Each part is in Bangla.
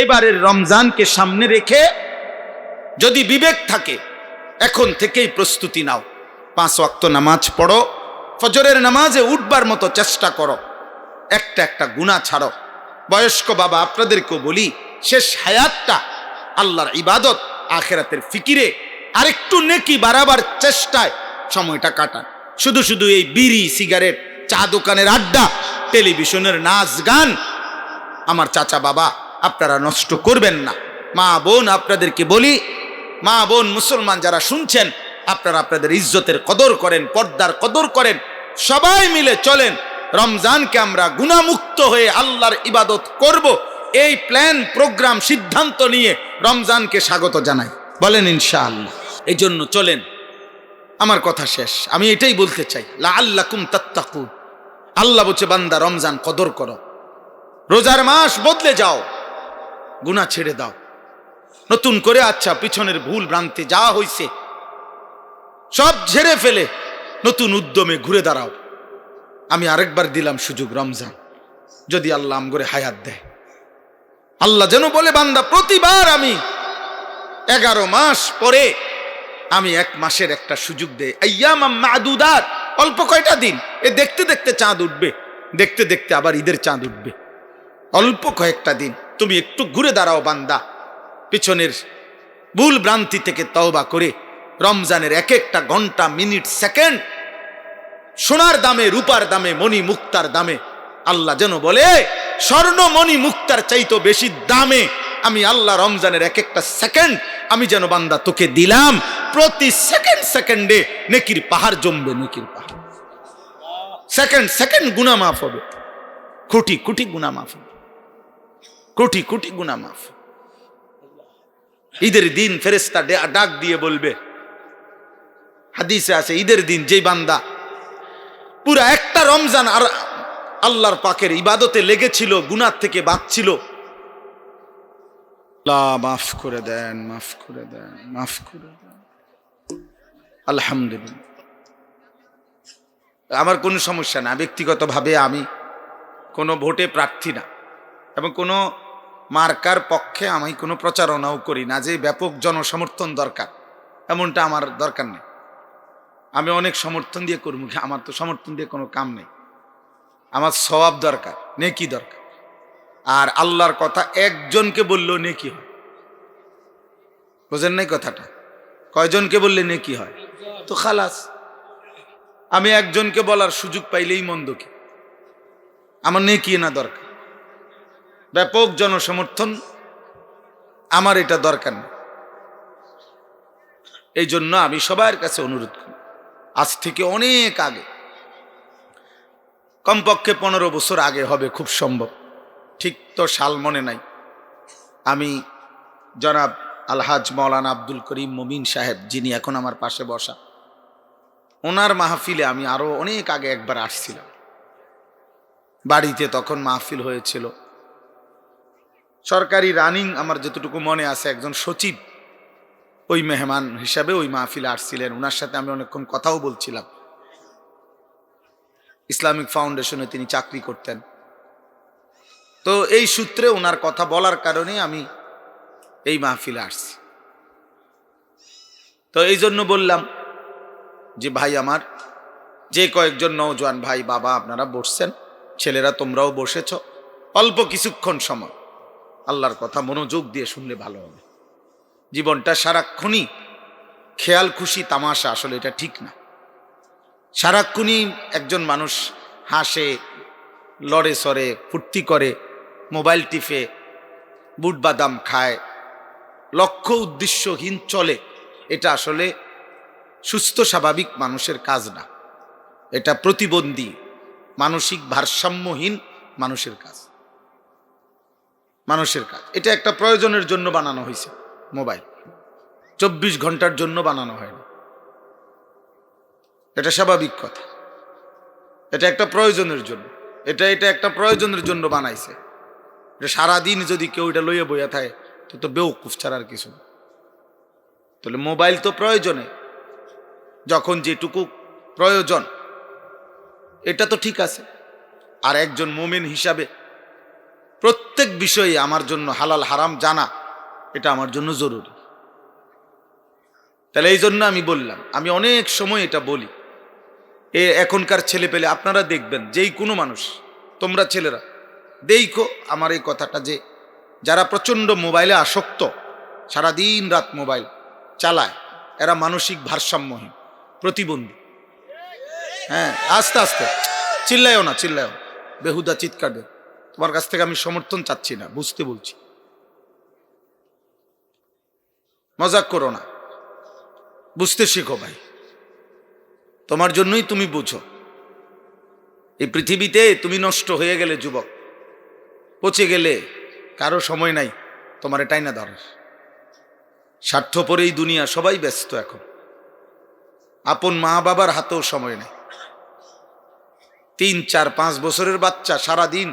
এবারের রমজানকে সামনে রেখে যদি বিবেক থাকে এখন থেকেই প্রস্তুতি নাও। 5 ওয়াক্ত নামাজ পড়ো, ফজরের নামাজে উঠবার মতো চেষ্টা করো, একটা একটা গুনাহ ছাড়ো। বয়স্ক বাবা আপনাদেরকেও বলি, শেষ হায়াতটা আল্লাহর ইবাদত আখিরাতের ফিকিরে আরেকটু নেকি বাড়াবার চেষ্টায় সময়টা কাটান। শুধু শুধু এই বিড়ি সিগারেট, চা দোকানের আড্ডা, টেলিভিশনের নাচ গান আমার চাচা বাবা আপনারা নষ্ট করবেন না। মা বোন আপনাদেরকে বলি, মা বোন মুসলমান যারা শুনছেন, আপনারা আপনাদের ইজ্জতের কদর করেন, পর্দার কদর করেন, সবাই মিলে চলেন রমজানকে আমরা গুনাহমুক্ত হয়ে আল্লাহর ইবাদত করব। এই প্ল্যান প্রোগ্রাম সিদ্ধান্ত নিয়ে রমজানকে স্বাগত জানাই, বলেন ইনশাআল্লাহ। এই জন্য চলেন। আমার কথা শেষ, আমি এটাই বলতে চাই, লাআল্লাকুম তাত্তাকুন। আল্লাহ বলছে বান্দা রমজান কদর করো, রোজার মাস বদলে যাও, গুনাহ ছেড়ে দাও, নতুন করে আচ্ছা পিছনের ভুল ভ্রান্তি যা হইছে সব ঝেড়ে ফেলে নতুন উদ্যমে ঘুরে দাঁড়াও। আমি আরেকবার দিলাম সুযোগ, রমজান যদি আল্লাহ আমগরে হায়াত দেয়। আল্লাহ যেন বলে বান্দা প্রতিবার আমি 11 মাস পরে আমি 1 মাসের একটা সুযোগ দেই, আইয়ামাম মাদুদাত, অল্প কয়টা দিন, এ দেখতে দেখতে চাঁদ উঠবে, দেখতে দেখতে আবার ঈদের চাঁদ উঠবে, অল্প কয়েকটা দিন তুমি একটু ঘুরে দাঁড়াও বান্দা, পিছনের ভুল ভ্রান্তি থেকে তওবা করে রমজানের এক একটা ঘন্টা, মিনিট, সেকেন্ড সোনার দামে, রূপার দামে, মণি মুক্তার দামে। আল্লাহ যেন বলে স্বর্ণ মণি মুক্তার চাইতো বেশি দামে আমি আল্লাহ রমজানের এক একটা সেকেন্ড আমি যেন বান্দা তোকে দিলাম। প্রতি সেকেন্ড সেকেন্ডে নেকির পাহাড় জমবে, নেকির পাহাড়। সেকেন্ড সেকেন্ড গুনাহ মাফ হবে, কোটি কোটি গুনাহ মাফ হবে, কোটি কোটি গুনাহ মাফ। ঈদের দিন ফেরেশতা ডাক দিয়ে বলবে, হাদিসে আছে, ঈদের দিন যেই বান্দা পুরা একটা রমজান আর আল্লাহর পাকের ইবাদতে লেগেছিল, গুনাহ থেকে বাঁচছিল, আল্লাহ মাফ করে দেন, মাফ করে দেন, মাফ করে দেন। আলহামদুলিল্লাহ, আমার কোনো সমস্যা না। ব্যক্তিগতভাবে আমি কোনো ভোটে প্রার্থী না এবং কোনো মার্কার পক্ষে আমি কোনো প্রচারণাও করি না যে ব্যাপক জনসমর্থন দরকার, এমনটা আমার দরকার নেই। আমি অনেক সমর্থন দিয়ে করব, আমার তো সমর্থন দিয়ে কোনো কাম নেই। আমার সওয়াব দরকার, নেকি দরকার। আর আল্লাহর কথা একজনকে বললেও নেকি হয়, বুঝেন নাই কথাটা? কয়জনকে বললে নেকি হয়? তো খালাস, আমি একজনকে বলার সুযোগ পাইলেই মন্দ কি? আমার নেকি না দরকার, ব্যাপক জনসমর্থন আমার এটা দরকার নেই। এই জন্য আমি সবার কাছে অনুরোধ করি, আজ থেকে অনেক আগে, কমপক্ষে 15 বছর আগে হবে খুব সম্ভব, ঠিক তো সাল মনে নাই, আমি জনাব আলহাজ মাওলানা আব্দুল করিম মুমিন সাহেব, যিনি এখন আমার পাশে বসা, ওনার মাহফিলে আমি আরো অনেক আগে একবার আসছিলাম। বাড়িতে তখন মাহফিল হয়েছিল, সরকারি রানিং আমার যতটুকু মনে আছে, একজন সচিব ওই মেহমান হিসাবে ওই মাহফিলে আসছিলেন। ওনার সাথে আমি অনেকক্ষণ কথাও বলছিলাম। ইসলামিক ফাউন্ডেশনে তিনি চাকরি করতেন। তো এই সূত্রে ওনার কথা বলার কারণে আমি এই মাহফিলে আসছি। তো এই জন্য বললাম যে ভাই আমার, যে কয়েকজন নওজোয়ান ভাই বাবা আপনারা বসছেন, ছেলেরা তোমরাও বসেছ, অল্প কিছুক্ষণ সময় আল্লাহর কথা মনোযোগ দিয়ে শুনলে ভালো হবে। জীবনটা সারাক্ষণই খেয়াল খুশি তামাশা, আসলে এটা ঠিক না। সারাক্ষণই একজন মানুষ হাসে, লড়ে সরে, ফুর্তি করে, মোবাইল টিপে, বুট বাদাম খায়, লক্ষ্য উদ্দেশ্যহীন চলে, এটা আসলে সুস্থ স্বাভাবিক মানুষের কাজ না। এটা প্রতিবন্ধী, মানসিক ভারসাম্যহীন মানুষের কাজ, মানুষের কাজ। এটা একটা প্রয়োজনের জন্য বানানো হয়েছে মোবাইল, 24 ঘন্টার জন্য বানানো হয়নি, এটা স্বাভাবিক কথা। এটা একটা প্রয়োজনের জন্য, এটা একটা প্রয়োজনের জন্য বানাইছে। এটা সারাদিন যদি কেউ এটা লইয়া বইয়া থাকে তো বেওকুফ ছাড়া আর কিছু না। তাহলে মোবাইল তো প্রয়োজনে, যখন যেটুকু প্রয়োজন এটা তো ঠিক আছে। আর একজন মুমিন হিসাবে প্রত্যেক বিষয়ে আমার জন্য হালাল হারাম জানা এটা আমার জন্য জরুরি। তাহলে এই জন্য আমি বললাম, আমি অনেক সময় এটা বলি, এখনকার ছেলে পেলে আপনারা দেখবেন, যেই কোনো মানুষ, তোমরা ছেলেরা দেখো আমার এই কথাটা, যে যারা প্রচণ্ড মোবাইলে আসক্ত, সারাদিন রাত মোবাইল চালায়, এরা মানসিক ভারসাম্যহীন, প্রতিবন্ধী। হ্যাঁ, আস্তে আস্তে, চিল্লায়ও না, চিল্লায়ও না, বেহুদা চিৎকার দেয়। তোমার কাছ থেকে আমি সমর্থন চাচ্ছি না, বুঝতে বলছি, মজাক করো না, বুঝতে শিখো ভাই, তোমার জন্যই তুমি বুঝো। এই পৃথিবীতে তুমি নষ্ট হয়ে গেলে, যুবক পচে গেলে, কারো সময় নাই তোমার এটাই না ধরার। স্বার্থপরেই দুনিয়া, সবাই ব্যস্ত এখন, আপন মা বাবার হাতেও সময় নেই। 3, 4, 5 বছরের বাচ্চা সারাদিন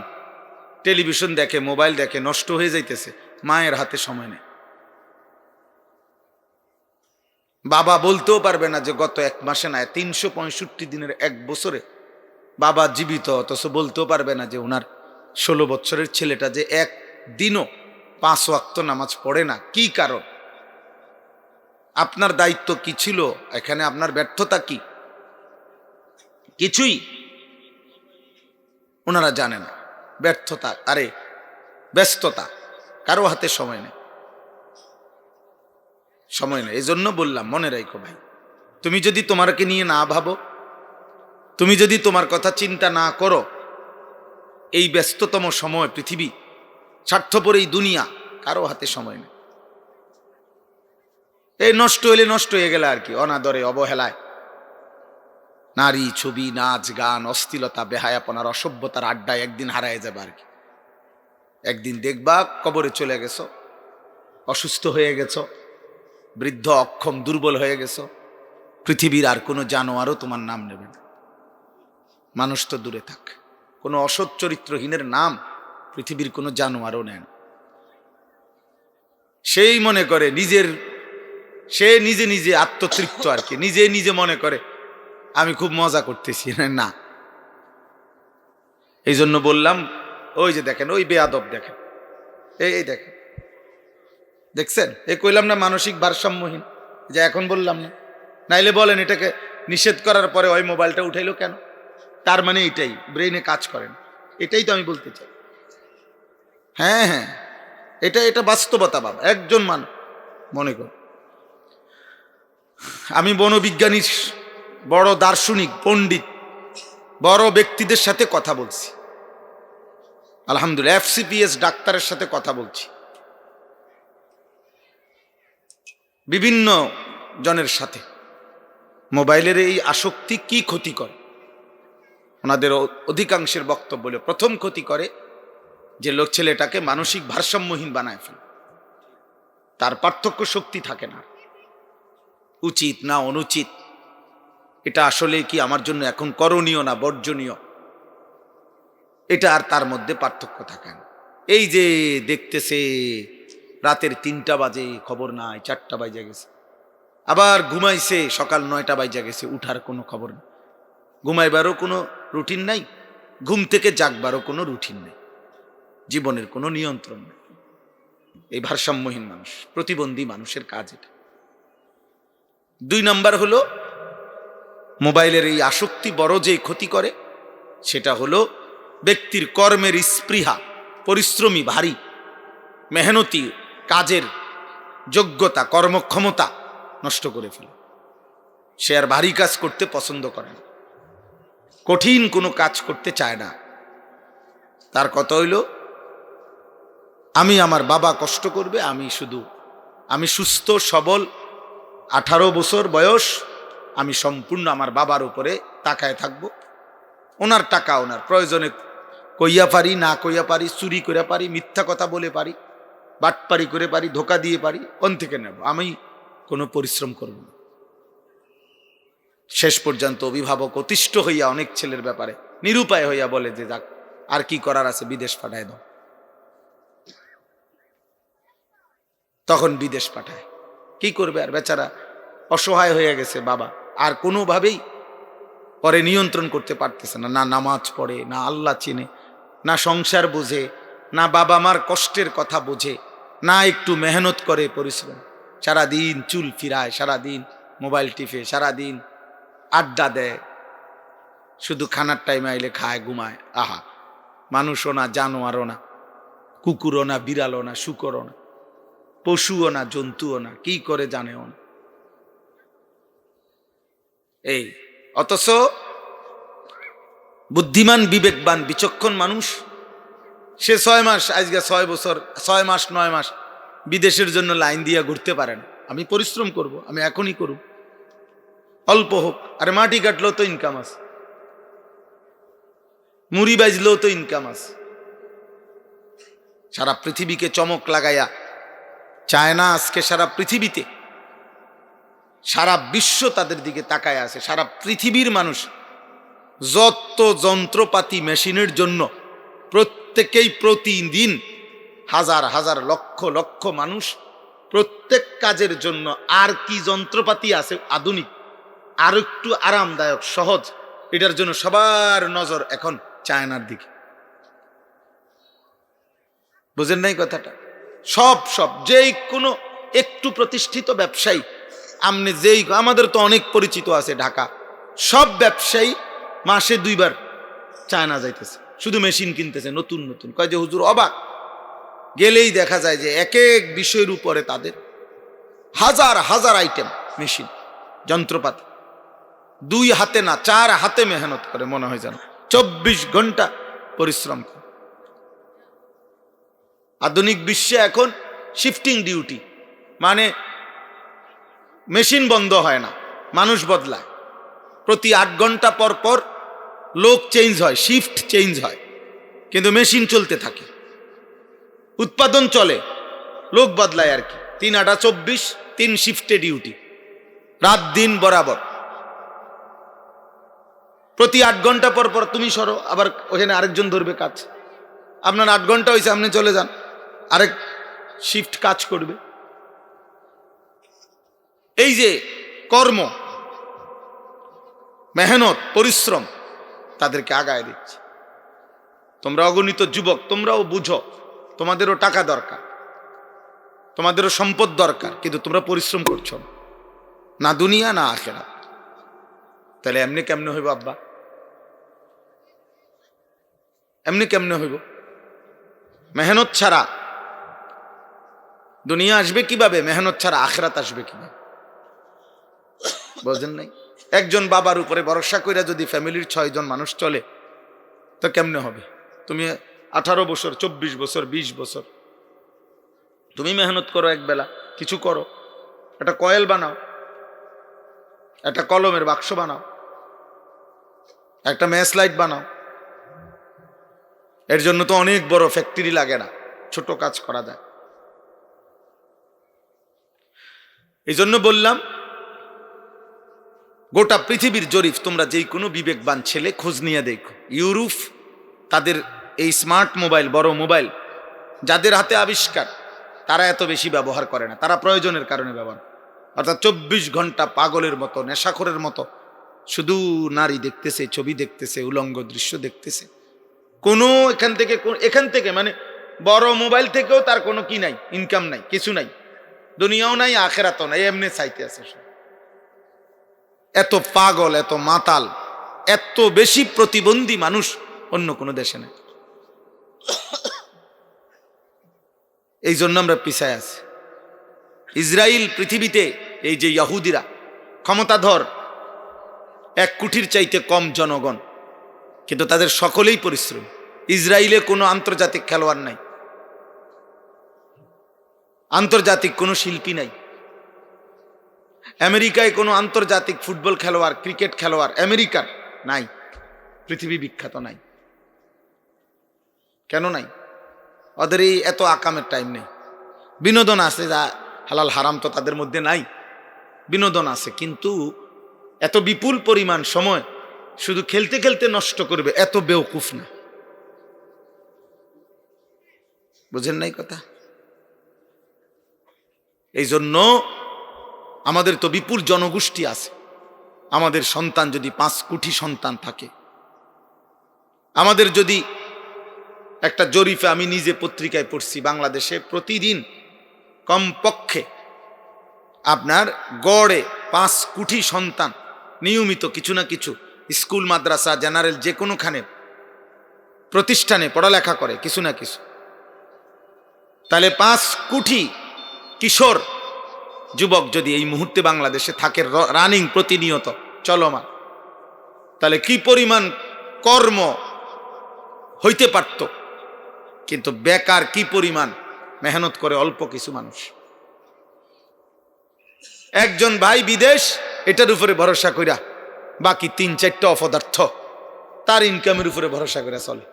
টেলিভিশন দেখে, মোবাইল দেখে, নষ্ট হয়ে যাইতেছে, মায়ের হাতে সময় নেই। বাবা বলতেও পারবে না যে গত 1 মাসে না 365 দিনের 1 বছরে বাবা জীবিত, অথচ বলতেও পারবে না যে ওনার 16 বছরের ছেলেটা যে একদিনও 5 ওয়াক্ত নামাজ পড়ে না। কি কারণ? আপনার দায়িত্ব কি ছিল এখানে? আপনার ব্যর্থতা কি? কিছুই ওনারা জানে না। ব্যর্থতা, আরে ব্যস্ততা, কারো হাতে সময় নেই, সময় নেই। এই জন্য বললাম, মনে রাখো ভাই, তুমি যদি তোমারকে নিয়ে না ভাবো, তুমি যদি তোমার কথা চিন্তা না করো, এই ব্যস্ততম সময় পৃথিবী, স্বার্থপর এই দুনিয়া, কারো হাতে সময় নেই। এই নষ্ট হইলে নষ্ট হয়ে গেলে আর কি, অনাদরে, অবহেলায়, নারী, ছবি, নাচ, গান, অশ্লীলতা, বেহায়াপনার, অসভ্যতার আড্ডায় একদিন হারায় যাবে আর কি। একদিন দেখবা কবরে চলে গেছো, অসুস্থ হয়ে গেছো, বৃদ্ধ, অক্ষম, দুর্বল হয়ে গেছো, পৃথিবীর আর কোনো জানোয়ারও তোমার নাম নেবে না। মানুষ তো দূরে থাক, কোনো অসৎ চরিত্রহীনের নাম পৃথিবীর কোনো জানোয়ারও নেন। সেই মনে করে সে নিজে নিজে আত্মতৃপ্ত আর কি, নিজে নিজে মনে করে আমি খুব মজা করতেছি। না, এই জন্য বললাম, ওই যে দেখেন, ওই বেয়াদব দেখেন, এই দেখেন, দেখছেন? এই কইলাম না মানসিক ভারসাম্যহীন, যে এখন বললাম না? নাইলে বলেন এটাকে নিষেধ করার পরে ওই মোবাইলটা উঠাইলো কেন? তার মানে এটাই ব্রেইনে কাজ করেন, এটাই তো আমি বলতে চাই। হ্যাঁ হ্যাঁ, এটা বাস্তবতা বাবা। একজন মানুষ মনে কর, আমি বনবিজ্ঞানীর, বড় দার্শনিক, পণ্ডিত, বড় ব্যক্তিদের সাথে কথা বলছি, আলহামদুলিল্লাহ, FCPS ডাক্তারের সাথে কথা বলছি, বিভিন্ন জনের সাথে। মোবাইলের এই আসক্তি কি ক্ষতি করে? ওনাদের অধিকাংশের বক্তব্য হলো, প্রথম ক্ষতি করে যে ছেলেটাকে মানসিক ভারসাম্যহীন বানায় ফেলে, তার পার্থক্য শক্তি থাকে না, উচিত না অনুচিত, এটা আসলে কি আমার জন্য এখন করণীয় না বর্জনীয়, এটা আর তার মধ্যে পার্থক্য থাকে না। এই যে দেখতেছে রাতের 3টা বাজে, খবর নাই, 4টা বাজে গেছে, আবার ঘুমাইছে, সকাল 9টা বাজে গেছে, উঠার কোনো খবর নেই, ঘুমাইবারও কোনো রুটিন নাই, ঘুম থেকে জাগবারও কোনো রুটিন নেই, জীবনের কোনো নিয়ন্ত্রণ নেই। এই ভারসাম্যহীন মানুষ, প্রতিবন্ধী মানুষের কাজ এটা। 2 নাম্বার হলো, মোবাইলের এই আসক্তি বড় যে ক্ষতি করে সেটা হলো ব্যক্তির কর্মের স্পৃহা, পরিশ্রমী, ভারী, মেহনতি কাজের যোগ্যতা, কর্মক্ষমতা নষ্ট করে ফেলে। সে আর ভারী কাজ করতে পছন্দ করে না, কঠিন কোনো কাজ করতে চায় না। তার কথা হইল, আমার বাবা কষ্ট করবে, আমি সুস্থ সবল, 18 বছর বয়স, আমি সম্পূর্ণ আমার বাবার উপরে তাকায় থাকবো, ওনার টাকা ওনার প্রয়োজনে কইয়া পারি, না কইয়া পারি, চুরি করে পারি, মিথ্যা কথা বলে পারি, বাটপারি করে পারি, ধোকা দিয়ে পারি, কোন থেকে নেব, আমি কোনো পরিশ্রম করব না। শেষ পর্যন্ত অভিভাবক অতিষ্ঠ হইয়া অনেক ছেলের ব্যাপারে নিরুপায় হইয়া বলে যে যাক, আর কি করার আছে, বিদেশ পাঠায় দাও। তখন বিদেশ পাঠায়, কি করবে আর, বেচারা অসহায় হয়ে গেছে বাবা, আর কোনোভাবেই পরে নিয়ন্ত্রণ করতে পারতেছে না, না নামাজ পড়ে, না আল্লাহ চিনে, না সংসার বুঝে, না বাবা মার কষ্টের কথা বোঝে, না একটু মেহনত করে, পরিশ্রম, সারাদিন চুল ফিরায়, সারাদিন মোবাইল টিপে, সারাদিন আড্ডা দেয়, শুধু খানার টাইমে আইলে খায়, ঘুমায়। আহা, মানুষও না, জানোয়ারও না, কুকুরও না, বিড়ালও না, শুকরও না, পশুও না, জন্তুও না, কি করে জানেও না। এই অথচ বুদ্ধিমান, বিবেকবান, বিচক্ষণ মানুষ সে 6 মাস, আজকে 6 বছর, 6 মাস 9 মাস বিদেশের জন্য লাইন দিয়ে ঘুরতে পারে না। আমি পরিশ্রম করব, আমি এখনই করব, অল্প হোক, আরে মাটি কাটলেও তো ইনকাম আছে, মুড়ি বাজলেও তো ইনকাম আছে। সারা পৃথিবীকে চমক লাগাইয়া চায় না আজকে সারা পৃথিবীতে, সারা বিশ্ব তাদের দিকে তাকায় আছে। সারা পৃথিবীর মানুষ যত যন্ত্রপাতি, মেশিনের জন্য প্রত্যেকেই প্রতিদিন হাজার হাজার লক্ষ লক্ষ মানুষ প্রত্যেক কাজের জন্য আর কি যন্ত্রপাতি আছে আধুনিক, আর একটু আরামদায়ক, সহজ, এটার জন্য সবার নজর এখন চায়নার দিকে। বুঝেন নাই কথাটা? সব যেই কোনো একটু প্রতিষ্ঠিত ব্যবসায়ী, আমনে যেই, আমাদের তো অনেক পরিচিত আছে ঢাকা, সব ব্যবসায়ী মাসে 2 বার চায়না যাইতেছে, শুধু মেশিন কিনতেছে নতুন নতুন। কয় যে হুজুর অবাক, গেলেই দেখা যায় যে এক এক বিষয়ের উপরে তাদের হাজার হাজার আইটেম, মেশিন, যন্ত্রপাতি, 2 হাতে না 4 হাতে মেহনত করে, মনে হয় যেন 24 ঘন্টা পরিশ্রম করে। আধুনিক বিশ্বে এখন শিফটিং ডিউটি, মানে মেশিন বন্ধ হয় না, মানুষ বদলায়, প্রতি 8 ঘন্টা পর পর লোক চেঞ্জ হয়, শিফট চেঞ্জ হয়, কিন্তু মেশিন চলতে থাকে, উৎপাদন চলে, লোক বদলায় আর কি। 3 8 24, 3 শিফটে ডিউটি, রাত দিন বরাবর। প্রতি 8 ঘন্টা পর পর তুমি সরো, আবার ওখানে আরেকজন ধরবে কাজ। আপনার 8 ঘন্টা হয়েছে, আপনি চলে যান, আরেক শিফট কাজ করবে। এই যে কর্ম, মেহনত, পরিশ্রম তাদেরকে আগায় দিচ্ছে। তোমরা অগণিত যুবক, তোমরাও বুঝো, তোমাদেরও টাকা দরকার, তোমাদেরও সম্পদ দরকার, কিন্তু তোমরা পরিশ্রম করছো না, দুনিয়া না আখিরাত। তাহলে এমনি কেমনে হইব আব্বা? এমনি কেমনে হইব? মেহনত ছাড়া দুনিয়া আসবে কিভাবে? মেহনত ছাড়া আখিরাত আসবে কিভাবে? বোঝেন নাই? একজন বাবার উপরে ভরসা করে যদি ফ্যামিলির 6 জন মানুষ চলে, তো কেমনে হবে? তুমি 18 বছর, 24 বছর, 20 বছর তুমি মেহনত করো, এক বেলা কিছু করো, একটা কয়েল বানাও, একটা কলমের বাক্স বানাও, একটা ম্যাচ লাইট বানাও। এর জন্য তো অনেক বড় ফ্যাক্টরি লাগে না, ছোট কাজ করা যায়। এই জন্য বললাম, গোটা পৃথিবীর জরিপ, তোমরা যেই কোনো বিবেকবান ছেলে খোঁজ নিয়ে দেখো, ইউরোপ তাদের এই স্মার্ট মোবাইল, বড় মোবাইল যাদের হাতে আবিষ্কার, তারা এত বেশি ব্যবহার করে না, তারা প্রয়োজনের কারণে ব্যবহার। অর্থাৎ 24 ঘন্টা পাগলের মতো, নেশাখোরের মতো শুধু নারী দেখতেছে, ছবি দেখতেছে, উলঙ্গ দৃশ্য দেখতেছে। কোনো এখান থেকে মানে বড় মোবাইল থেকেও তার কোনো কি নাই, ইনকাম নাই, কিছু নাই, দুনিয়াও নাই, আখেরাতও নাই, এমনি চাইতে আছে। এত পাগল, এত মাতাল, এত বেশি প্রতিবন্ধী মানুষ অন্য কোনো দেশে নেই। এই জন্য আমরা পিছায় আছি। ইসরায়েল পৃথিবীতে, এই যে ইহুদিরা ক্ষমতাধর, 1 কোটির চাইতে কম জনগণ, কিন্তু তাদের সকলেই পরিশ্রম। ইসরায়েলে কোনো আন্তর্জাতিক খেলোয়াড় নাই, আন্তর্জাতিক কোনো শিল্পী নাই। আমেরিকায় কোনো আন্তর্জাতিক ফুটবল খেলোয়াড়, ক্রিকেট খেলোয়াড় আমেরিকার নাই, পৃথিবী বিখ্যাত নাই। কেন নাই? ওদের এই এত আকামের টাইম নেই। বিনোদন আছে, যা হালাল হারাম তো তাদের মধ্যে নাই, বিনোদন আছে, কিন্তু এত বিপুল পরিমাণ সময় শুধু খেলতে খেলতে নষ্ট করবে, এত বেওকুফ না। বুঝেন নাই কথা? এই জন্য আমাদের তো বিপুল জনগোষ্ঠী আছে। আমাদের সন্তান যদি 5 কোটি সন্তান থাকে, আমাদের যদি একটা জরিপে আমি নিজে পত্রিকায় পড়ছি, বাংলাদেশে প্রতিদিন কমপক্ষে আপনার গড়ে 5 কোটি সন্তান নিয়মিত কিছু না কিছু স্কুল, মাদ্রাসা, জেনারেল যে কোনোখানে প্রতিষ্ঠানে পড়ালেখা করে কিছু না কিছু। তাহলে 5 কোটি কিশোর যুবক যদি এই মুহূর্তে বাংলাদেশে থাকে রানিং, প্রতিনিয়ত চলমান, তাহলে কি পরিমাণ কর্ম হইতে পারত। কিন্তু বেকার কি পরিমাণ মেহনত করে অল্প কিছু মানুষ। একজন ভাই বিদেশ, এটার উপরে ভরসা কইরা বাকি 3-4টা অপদার্থ তার ইনকামের উপরে ভরসা করে চলে।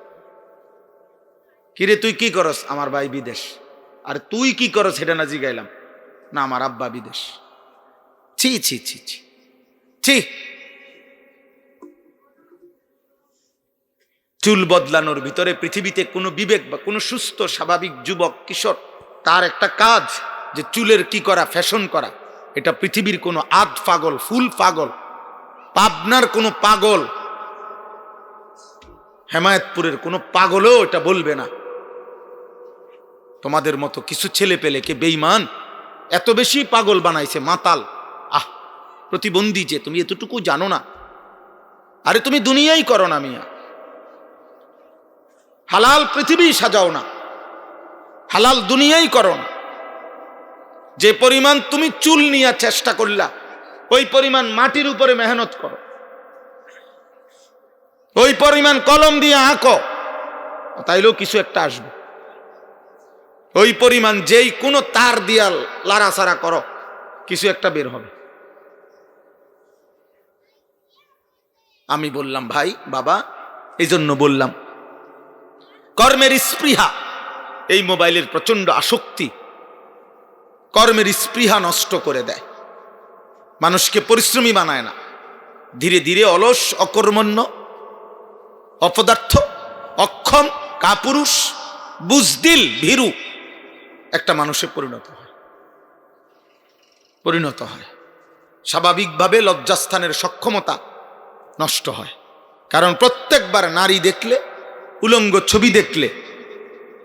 কিরে তুই কি করস? আমার ভাই বিদেশ। আর তুই কি করস সেটা না জিগাইলাম, না আমার আব্বা বিদেশ। ছি ছি ছি ছি ছি। চুল বদলানোর ভিতরে পৃথিবীতে কোনো বিবেক বা কোনো সুস্থ স্বাভাবিক যুবক কিশোর তার একটা কাজ যে চুলের কি করা, ফ্যাশন করা। এটা পৃথিবীর কোনো আধ পাগল, ফুল পাগল, পাবনার কোনো পাগল, হেমায়েতপুরের কোনো পাগলও এটা বলবে না। তোমাদের মতো কিছু ছেলে পেলেকে বেঈমান এত বেশি পাগল বানাইছে, মাতাল। প্রতিবন্ধী যে তুমি এতটুকু জানো না। আরে তুমি দুনিয়াই করো না মিয়া, হালাল পৃথিবী সাজাও না, হালাল দুনিয়াই করো না। যে পরিমাণ তুমি চুল নিয়ে চেষ্টা করলা, ওই পরিমাণ মাটির উপরে মেহনত করো, ওই পরিমাণ কলম দিয়ে আঁকো, তাইলেও কিছু একটা আসবে। ওই পরিমাণ যেই কোনো তার দিয়া লাড়াছাড়া করো, কিছু একটা বের হবে। আমি বললাম ভাই বাবা, এই জন্য বললাম কর্মের স্পৃহা, এই মোবাইলের প্রচন্ড আসক্তি কর্মের স্পৃহা নষ্ট করে দেয়, মানুষকে পরিশ্রমী বানায় না। ধীরে ধীরে অলস, অকর্মণ্য, অপদার্থ, অক্ষম, কাপুরুষ, বুজদিল, ভীরু একটা মানুষে পরিণত হয়। স্বাভাবিকভাবে লজ্জাস্থানের সক্ষমতা নষ্ট হয়। কারণ প্রত্যেকবার নারী দেখলে, উলঙ্গ ছবি দেখলে,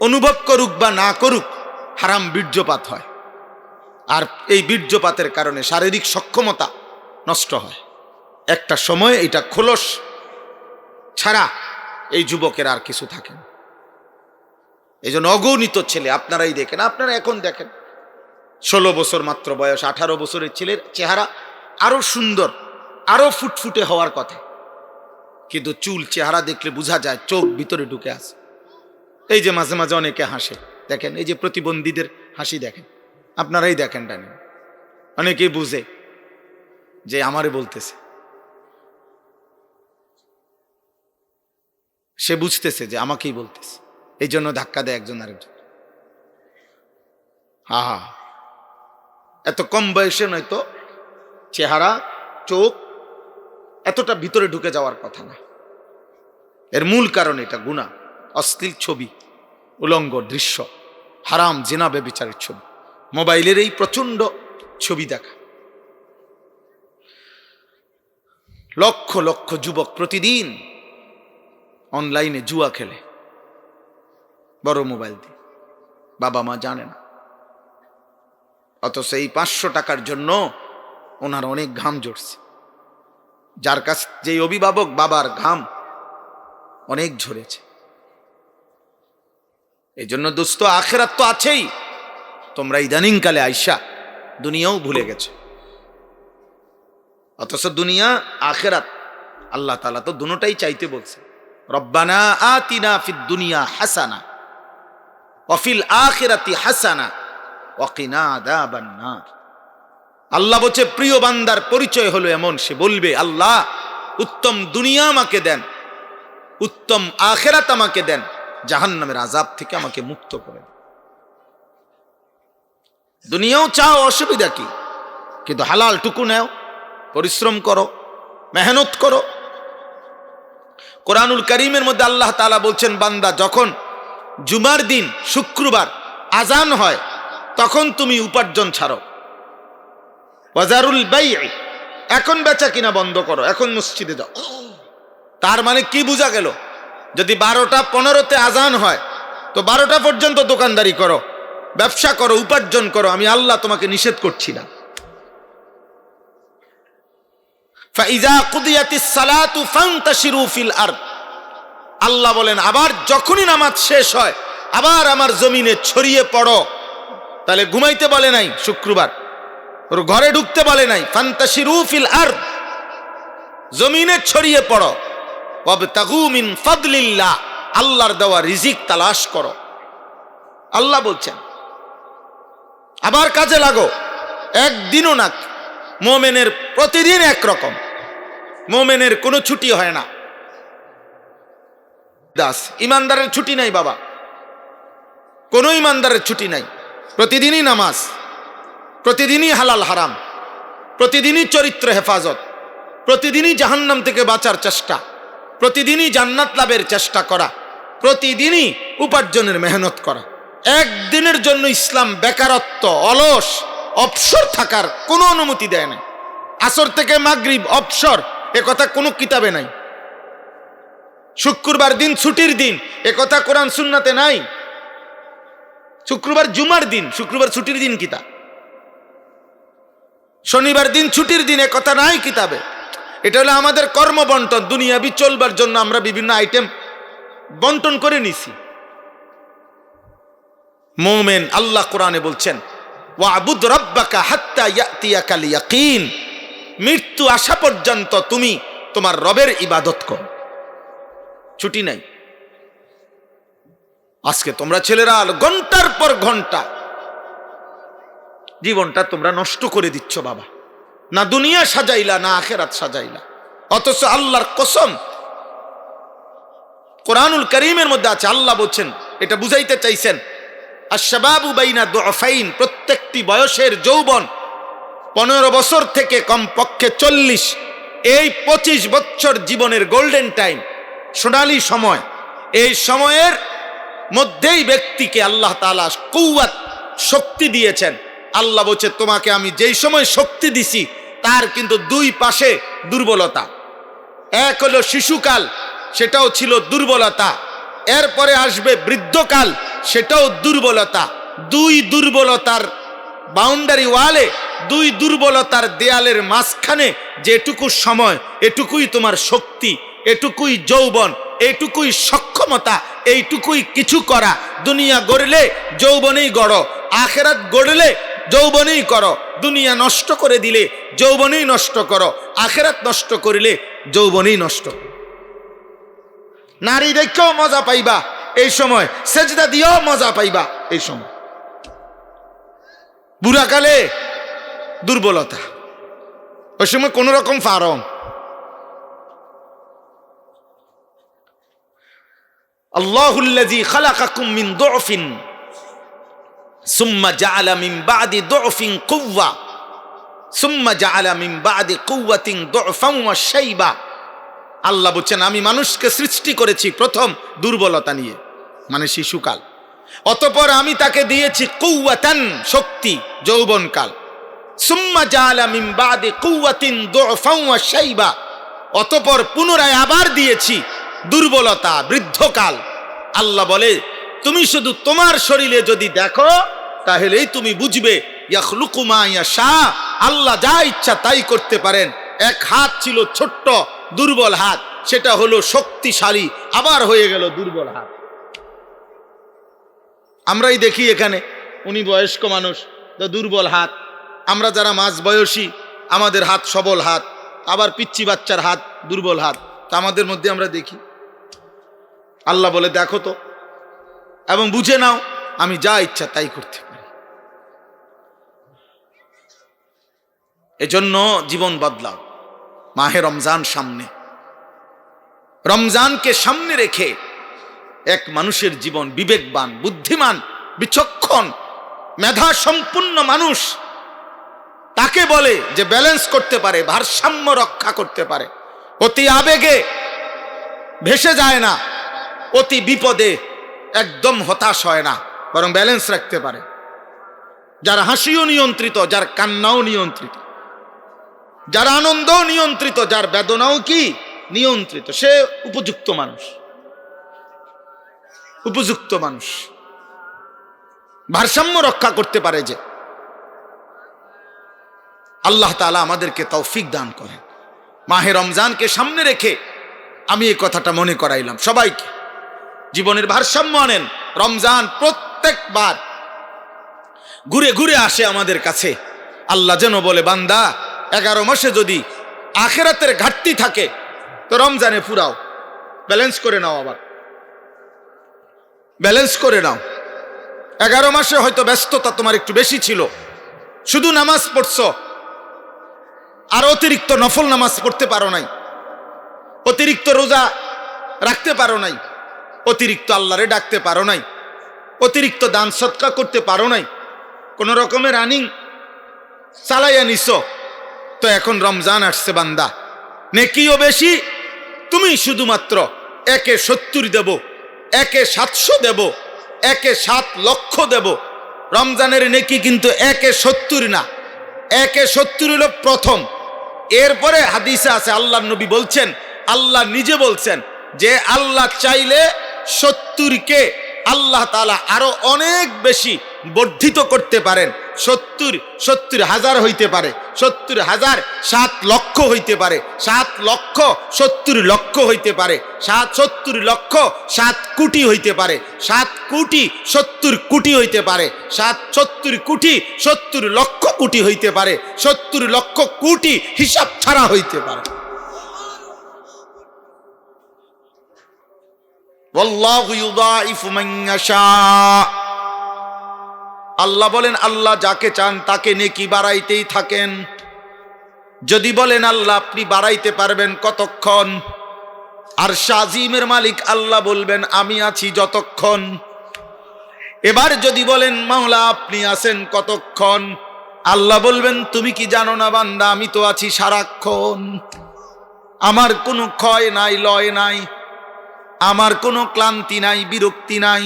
অনুভব করুক বা না করুক, হারাম বীর্যপাত হয়। আর এই বীর্যপাতের কারণে শারীরিক সক্ষমতা নষ্ট হয়। একটা সময় এটা খোলস ছাড়া এই যুবকের আর কিছু থাকে না। এই জন্য অগণিত ছেলে আপনারাই দেখেন, আপনারা এখন দেখেন 16 বছর মাত্র বয়স, 18 বছরের ছেলের চেহারা আরো সুন্দর, আরো ফুটফুটে হওয়ার কথা, কিন্তু চুল চেহারা দেখলে বোঝা যায় চোখ ভিতরে ঢুকে আছে। এই যে মাঝে মাঝে অনেকে হাসে, দেখেন এই যে প্রতিবন্ধীদের হাসি দেখেন, আপনারাই দেখেন ডানি, অনেকেই বুঝে যে আমারে বলতেছে, সে বুঝতেছে যে আমাকেই বলতেছে, এই জন্য ধাক্কা দেয় একজন আরেকজন। হা, এত কম বয়সে নয়তো চেহারা, চোখ এতটা ভিতরে ঢুকে যাওয়ার কথা না। এর মূল কারণ এটা গুনাহ, অশ্লীল ছবি, উলঙ্গ দৃশ্য, হারাম, জিনা, ব্যভিচারের ছবি, মোবাইলের এই প্রচন্ড ছবি দেখা। লক্ষ লক্ষ যুবক প্রতিদিন অনলাইনে জুয়া খেলে, বড় মোবাইল দিয়ে, বাবা মা জানে না। অথচ এই 500 টাকার জন্য ওনার অনেক ঘাম ঝরছে। যার কাছ, যেই অভিভাবক, বাবার ঘাম অনেক ঝরেছে। এই জন্য দোস্ত, আখেরাত তো আছেই, তোমরা ইদানিং কালে আইসা দুনিয়াও ভুলে গেছো। অথচ দুনিয়া আখেরাত আল্লাহ তাআলা তো দুটোটাই চাইতে বলছে, রব্বানা আতিনা ফিদ দুনিয়া হাসানা ওয়া ফিল আখিরাতি হাসানা ওয়া কিনা আযাবান নার। আল্লাহ বলছে প্রিয় বান্দার পরিচয় হলো এমন, সে বলবে আল্লাহ উত্তম দুনিয়া আমাকে দেন, উত্তম আখিরাত আমাকে দেন, জাহান্নামের আযাব থেকে আমাকে মুক্ত করেন। দুনিয়াও চাও, অসুবিধা কি, কিন্তু হালাল টুকু নাও, পরিশ্রম করো, মেহনত করো। কোরআনুল কারীমের মধ্যে আল্লাহ তাআলা বলছেন, বান্দা যখন জুমার দিন, শুক্রবার আজান হয়, তখন তুমি উপার্জন ছাড়ো। ওয়াজারুল বাই'আ, এখন বেচা কিনা বন্ধ করো, এখন মসজিদে যাও। তার মানে কি বোঝা গেল? যদি 12টা 15-তে আজান হয়, তো 12টা পর্যন্ত দোকানদারি করো, ব্যবসা করো, উপার্জন করো, আমি আল্লাহ তোমাকে নিষেধ করছি না। ফাইজা কুদিয়াতিস সালাতু ফান্তাশিরু ফিল আরদ, আল্লাহ বলেন আবার যখনই নামাজ শেষ হয় আবার আমার জমিনে ছড়িয়ে পড়ো। তাহলে ঘুমাইতে বলে নাই শুক্রবার, ওর ঘরে ঢুকতে বলে নাই। ফান্তাশিরু ফিল আরদ, জমিনে ছড়িয়ে পড়ো। ওয়াবতাগু মিন ফাদলিল্লাহ, আল্লাহর দেওয়া রিজিক তালাশ করো, আল্লাহ বলছেন। আবার কাজে লাগো, একদিনও না। মুমিনের প্রতিদিন একরকম, মুমিনের কোনো ছুটি হয় না। দাস ইমানদারের ছুটি নাই বাবা, কোনো ইমানদারের ছুটি নাই। প্রতিদিনই নামাজ, প্রতিদিনই হালাল হারাম, প্রতিদিনই চরিত্র হেফাজত, প্রতিদিনই জাহান্নাম থেকে বাঁচার চেষ্টা, প্রতিদিনই জান্নাত লাভের চেষ্টা করা, প্রতিদিনই উপার্জনের মেহনত করা। একদিনের জন্য ইসলাম বেকারত্ব, অলস, অবসর থাকার কোনো অনুমতি দেয় না। আসর থেকে মাগরিব অবসর, এ কথা কোনো কিতাবে নাই। শুক্রবার দিন ছুটির দিন, এ কথা কোরআন সুন্নাতে নাই। শুক্রবার জুমার দিন, শুক্রবার ছুটির দিন কিতা? শনিবার দিন ছুটির দিন, এ কথা নাই কিতাবে। এটা হলো আমাদের কর্ম বন্টন, দুনিয়াবি চলবার জন্য আমরা বিভিন্ন আইটেম বন্টন করে নিছি। মুমিন আল্লাহ কোরআনে বলছেন ওয়াবুদ রাব্বাকা হাত্তা ইয়াতিয়াকাল ইয়াকিন, মৃত্যু আসা পর্যন্ত তুমি তোমার রবের ইবাদত করো, ছুটি নাই। আজকে তোমরা ছেলেরা ঘন্টার পর ঘন্টা জীবনটা তোমরা নষ্ট করে দিচ্ছ বাবা। না দুনিয়া সাজাইলা, না আখেরাত সাজাইলা। অথচ আল্লাহর কসম কোরআনুল কারীমের মধ্যে আছে, আল্লাহ বলছেন, এটা বুঝাইতে চাইছেন, আশ-শাবাবু বাইনা দুআফাইন, প্রত্যেকটি বয়সের যৌবন 15 বছর থেকে কমপক্ষে 40, এই 25 বছর জীবনের গোল্ডেন টাইম, সোনালী সময়। এই সময়ের মধ্যেই ব্যক্তিকে আল্লাহ তাআলা কুওয়াত, শক্তি দিয়েছেন। আল্লাহ বলছে তোমাকে আমি যেই সময় শক্তি দিছি তার কিন্তু দুই পাশে দুর্বলতা। এক হলো শিশুকাল, সেটাও ছিল দুর্বলতা। এরপরে আসবে বৃদ্ধকাল, সেটাও দুর্বলতা। দুই দুর্বলতার বাউন্ডারি ওয়ালে, দুই দুর্বলতার দেয়ালের মাঝখানে যেটুকু সময়, এটুকুই তোমার শক্তি, এটুকুই যৌবন, এইটুকুই সক্ষমতা, এইটুকুই কিছু করা। দুনিয়া গড়লে যৌবনেই গড়ো, আখেরাত গড়লে যৌবনেই করো। দুনিয়া নষ্ট করে দিলে যৌবনেই নষ্ট করো, আখেরাত নষ্ট করিলে যৌবনেই নষ্ট। নারী দেখেও মজা পাইবা এই সময়, সেজদা দিয়েও মজা পাইবা এই সময়। বুড়াকালে দুর্বলতা, ওই সময় কোন রকম ফারম। আল্লাহুল্লাযী খালাকাকুম মিন দুআফিন সুম্মা জাআলা মিন বা'দি দুআফিন কুওয়া সুম্মা জাআলা মিন বা'দি কুওয়াতিন দুআফান ওয়া শাইবা। আল্লাহ বলছেন আমি মানুষকে সৃষ্টি করেছি প্রথম দুর্বলতা নিয়ে, মানে শিশুকাল। অতঃপর আমি তাকে দিয়েছি কুওয়াতান, শক্তি, যৌবনকাল। সুম্মা জাআলা মিন বা'দি কুওয়াতিন দুআফান ওয়া শাইবা, অতঃপর পুনরায় আবার দিয়েছি দুর্বলতা, বৃদ্ধকাল। আল্লাহ বলে তুমি শুধু তোমার শরীরে যদি দেখো তাহলেই তুমি বুঝবে ইয়াখলুকু মা ইয়াশা, আল্লাহ যা ইচ্ছা তাই করতে পারেন। এক হাত ছিল ছোট্ট দুর্বল হাত, সেটা হলো শক্তিশালী, আবার হয়ে গেল দুর্বল হাত। আমরাই দেখি এখানে, উনি বয়স্ক মানুষ তো দুর্বল হাত, আমরা যারা মাঝ বয়সী আমাদের হাত সবল হাত, আবার পিচ্চি বাচ্চার হাত দুর্বল হাত, তা আমাদের মধ্যে আমরা দেখি। আল্লাহ বলে দেখো তো এবং বুঝে নাও আমি যা ইচ্ছা তাই করতে পারি। এজন্য জীবন বদলাও। মাহে রমজান সামনে, রমজানকে সামনে রেখে এক মানুষের জীবন, বিবেকবান, বুদ্ধিমান, বিচক্ষণ, মেধা সম্পন্ন মানুষ তাকে বলে যে ব্যালেন্স করতে পারে, ভারসাম্য রক্ষা করতে পারে, অতি আবেগে ভেসে যায় না, অতি বিপদে একদম হতাশ হয় না, বরং ব্যালেন্স রাখতে পারে। যার হাসিও নিয়ন্ত্রিত, যার কান্নাও নিয়ন্ত্রিত, যার আনন্দও নিয়ন্ত্রিত, যার বেদনাও কি নিয়ন্ত্রিত, সে উপযুক্ত মানুষ। উপযুক্ত মানুষ, ভারসাম্য রক্ষা করতে পারে যে। আল্লাহ তাআলা আমাদেরকে তৌফিক দান করেন। মাহে রমজানকে সামনে রেখে আমি এই কথাটা মনে করাইলাম সবাইকে, জীবনের ভারসাম্য আনেন। রমজান প্রত্যেকবার ঘুরে ঘুরে আসে আমাদের কাছে। আল্লাহ যেন বলে, বান্দা 11 মাসে যদি আখিরাতের ঘাটতি থাকে তো রমজানে পুরাও, ব্যালেন্স করে নাও, আবার ব্যালেন্স করে নাও। 11 মাসে হয়তো ব্যস্ততা তোমার একটু বেশি ছিল, শুধু নামাজ পড়ছো, আর অতিরিক্ত নফল নামাজ পড়তে পারো নাই, অতিরিক্ত রোজা রাখতে পারো নাই, অতিরিক্ত আল্লাহরে ডাকতে পারো নাই, অতিরিক্ত দান সদকা করতে পারো নাই, কোন রকমের রানিং চালাইয়া নিছো। তো এখন রমজান আসছে বান্দা, নেকিও বেশি, তুমি শুধুমাত্র 1/70 দেব, 1/700 দেব, 1/7 লক্ষ দেব। রমজানের নেকি কিন্তু 1/70 না, 1/70 হলো প্রথম। এরপরে হাদিসে আছে, আল্লাহর নবী বলছেন, আল্লাহ নিজে বলছেন যে আল্লাহ চাইলে 70কে আল্লাহ তাআলা আরো অনেক বেশি বর্ধিত করতে পারেন। 70,000 হইতে পারে, 70,000 7 লক্ষ হইতে পারে, 7 লক্ষ 70 লক্ষ হইতে পারে, 70 লক্ষ 7 কোটি হইতে পারে, 7 কোটি 70 কোটি হইতে পারে, 70 কোটি 70 লক্ষ কোটি হইতে পারে, 70 লক্ষ কোটি হিসাব ছাড়া হইতে পারে। ওয়াল্লাহু ইউদাইফু মান ইয়াশা। আল্লাহ বলেন, আল্লাহ যাকে চান তাকে নেকি বাড়াইতেই থাকেন। যদি বলেন আল্লাহ আপনি বাড়াইতে পারবেন কতক্ষণ, আর শাজিমের মালিক আল্লাহ বলবেন আমি আছি যতক্ষণ। এবার যদি বলেন মাওলা আপনি আছেন কতক্ষণ, আল্লাহ বলবেন তুমি কি জানো না বান্দা, আমি তো আছি সারাক্ষণ। আমার কোনো ক্ষয় নাই, লয় নাই, আমার কোনো ক্লান্তি নাই, বিরক্তি নাই,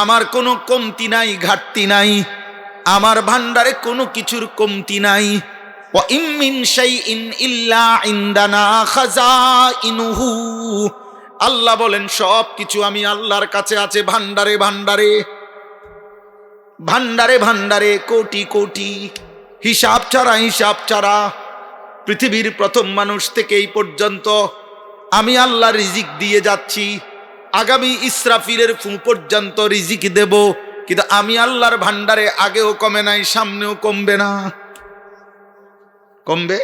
আমার কোনো কমতি নাই, ঘাটতি নাই, আমার ভান্ডারে কোনো কিছুর কমতি নাই। ওয়া ইম মিন শাইইন ইল্লা ইনদানা খাযাইনুহু। আল্লাহ বলেন সব কিছু আমি আল্লাহর কাছে আছে ভান্ডারে ভান্ডারে, ভান্ডারে ভান্ডারে, কোটি কোটি, হিসাব ছাড়া, হিসাব ছাড়া। পৃথিবীর প্রথম মানুষ থেকে এই পর্যন্ত আমি আল্লাহ রিজিক দিয়ে যাচ্ছি, আগামী ইসরাফিলের ফু পর্যন্ত রিজিক দেব, কিন্তু আমি আল্লাহর ভান্ডারে আগেও কমে নাই, সামনেও কমবে না। কমবে?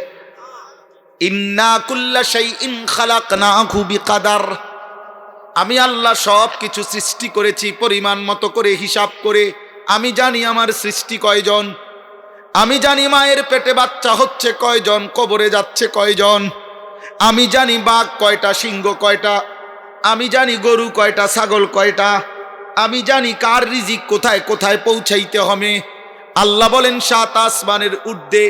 ইন্না কুল্লা শাইইন খালাকনাহু বিকাদার। আমি আল্লাহ সব কিছু সৃষ্টি করেছি পরিমাণ মতো করে, হিসাব করে। আমি জানি আমার সৃষ্টি কয়জন, আমি জানি মায়ের পেটে বাচ্চা হচ্ছে কয়জন, কবরে যাচ্ছে কয়জন, আমি জানি বাঘ কয়টা, সিংহ কয়টা, আমি জানি গরু কয়টা, ছাগল কয়টা, আমি জানি কার রিজিক কোথায় কোথায় পৌঁছাইতে হবে। আল্লাহ বলেন 7 আসমানের ঊর্ধ্বে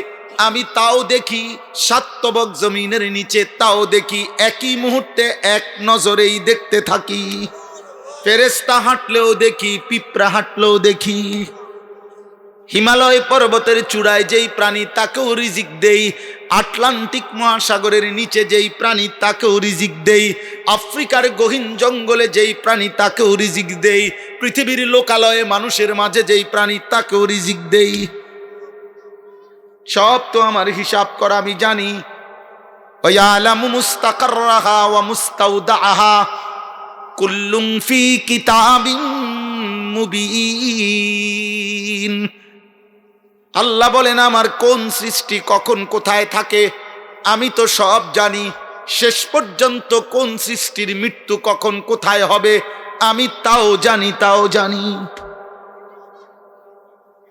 আমি তাও দেখি, 7 তবক জমিনের নিচে তাও দেখি, একই মুহূর্তে এক নজরেই দেখতে থাকি। ফেরেশতা হাঁটলেও দেখি, পিঁপড়া হাঁটলেও দেখি। হিমালয় পর্বতের চূড়ায় যেই প্রাণী তাকেও রিজিক দেই, আটলান্টিক মহাসাগরের নিচে যেই প্রাণী তাকেও রিজিক দেই, আফ্রিকার গহীন জঙ্গলে যেই প্রাণী তাকেও রিজিক দেই, পৃথিবীর লোকালয়ে মানুষের মাঝে যেই প্রাণী তাকেও রিজিক দেই। সব তো আমার হিসাব করা, আমি জানি। ওয়ালামু মুস্তাকাররাহা ওয়া মুস্তাউদাহা কুল্লুম ফি কিতাবিন মুবিন। আল্লাহ বলেন আমার কোন সৃষ্টি কখন কোথায় থাকে আমি তো সব জানি। শেষ পর্যন্ত কোন সৃষ্টির মৃত্যু কখন কোথায় হবে আমি তাও জানি, তাও জানি।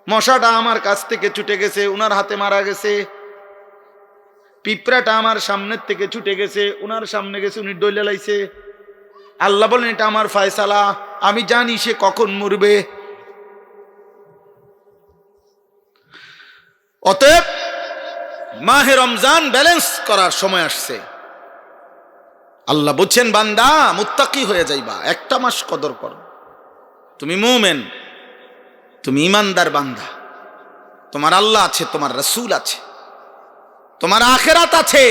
মশাটা আমার কাছ থেকে ছুটে গেছে, উনার হাতে মারা গেছে। পিঁপড়াটা আমার সামনের থেকে ছুটে গেছে, উনার সামনে গেছে, উনি ডইলে লাইছে। আল্লাহ বলেন এটা আমার ফয়সালা, আমি জানি সে কখন মরবে। অতএব মাহে রমজান ব্যালেন্স করার সময় আসছে। আল্লাহ বলছেন বান্দা মুত্তাকি হয়ে যাইবা, একটা মাস কদর করো। তুমি মুমিন, তুমি ইমানদার বান্দা, তোমার আল্লাহ আছে, তোমার রাসূল আছে, তোমার আখিরাত আছে,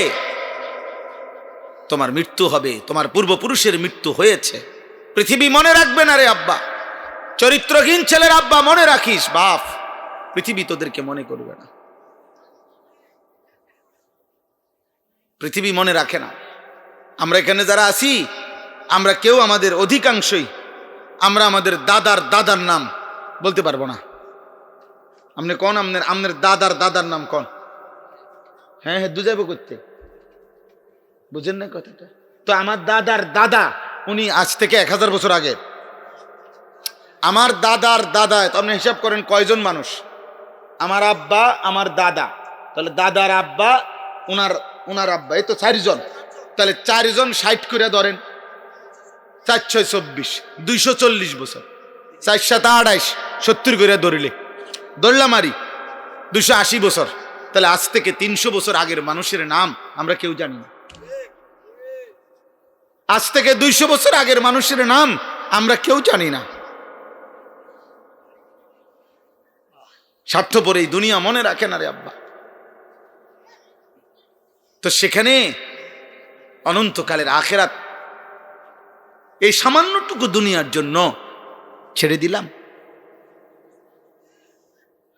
তোমার মৃত্যু হবে, তোমার পূর্বপুরুষের মৃত্যু হয়েছে, পৃথিবী মনে রাখবে না রে আব্বা, চরিত্রহীন ছেলের আব্বা মনে রাখিস বাপ, পৃথিবী তোদেরকে মনে করবে না, পৃথিবী মনে রাখে না। আমরা এখানে যারা আছি, আমরা কেউ আমাদের অধিকাংশই আমরা আমাদের দাদার দাদার নাম বলতে পারবো না। আপনি কোন আপনার দাদার দাদার নাম কোন? হ্যাঁ হ্যাঁ, দুজাইব করতে বুঝেন না কথাটা? তো আমার দাদার দাদা উনি আজ থেকে 1000 বছর আগে, আমার দাদার দাদা, তো আপনি হিসাব করেন কয়জন মানুষ? আমার আব্বা, আমার দাদা, তাহলে দাদার আব্বা, উনার আব্বা, এই তো 4 জন। তাহলে 4 জন 60 করে ধরেন, 4 6 24, 240 বছর, 4 7 28, 70 করে ধরিলে ধরলাম আরই 280 বছর। তাহলে আজ থেকে 300 বছর আগের মানুষের নাম আমরা কেউ জানি না। আজ থেকে 200 বছর আগের মানুষের নাম আমরা কেউ জানি না। স্বার্থপর এই দুনিয়া মনে রাখে না রে আব্বা। তো সেখানে অনন্তকালের আখেরাত এই সামান্যটুকু দুনিয়ার জন্য ছেড়ে দিলাম।